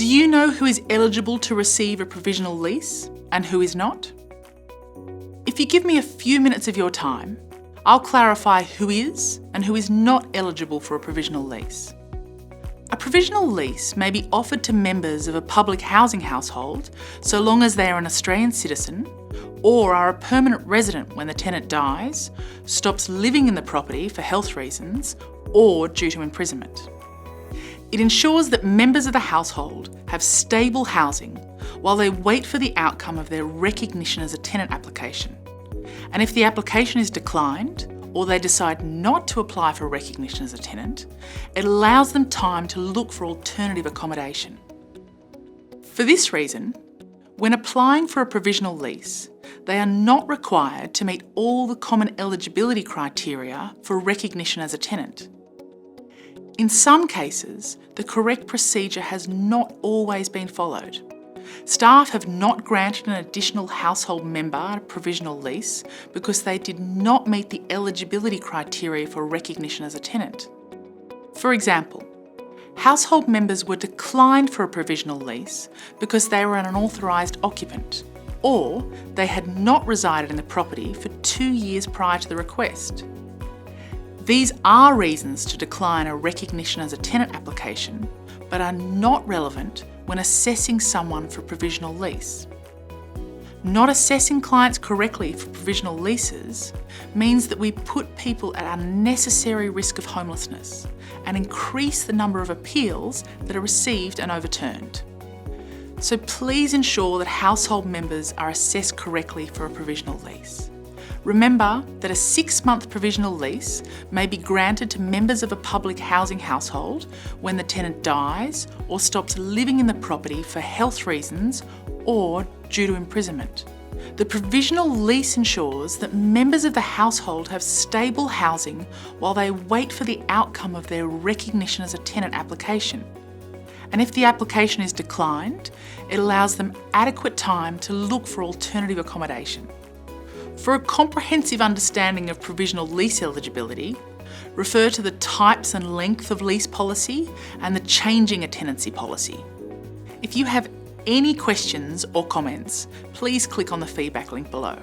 Do you know who is eligible to receive a provisional lease and who is not? If you give me a few minutes of your time, I'll clarify who is and who is not eligible for a provisional lease. A provisional lease may be offered to members of a public housing household so long as they are an Australian citizen or are a permanent resident when the tenant dies, stops living in the property for health reasons, or due to imprisonment. It ensures that members of the household have stable housing while they wait for the outcome of their recognition as a tenant application. And if the application is declined, or they decide not to apply for recognition as a tenant, it allows them time to look for alternative accommodation. For this reason, when applying for a provisional lease, they are not required to meet all the common eligibility criteria for recognition as a tenant. In some cases, the correct procedure has not always been followed. Staff have not granted an additional household member a provisional lease because they did not meet the eligibility criteria for recognition as a tenant. For example, household members were declined for a provisional lease because they were an unauthorised occupant, or they had not resided in the property for 2 years prior to the request. These are reasons to decline a recognition as a tenant application, but are not relevant when assessing someone for a provisional lease. Not assessing clients correctly for provisional leases means that we put people at unnecessary risk of homelessness and increase the number of appeals that are received and overturned. So please ensure that household members are assessed correctly for a provisional lease. Remember that a 6-month provisional lease may be granted to members of a public housing household when the tenant dies or stops living in the property for health reasons or due to imprisonment. The provisional lease ensures that members of the household have stable housing while they wait for the outcome of their recognition as a tenant application. And if the application is declined, it allows them adequate time to look for alternative accommodation. For a comprehensive understanding of provisional lease eligibility, refer to the types and length of lease policy and the changing a tenancy policy. If you have any questions or comments, please click on the feedback link below.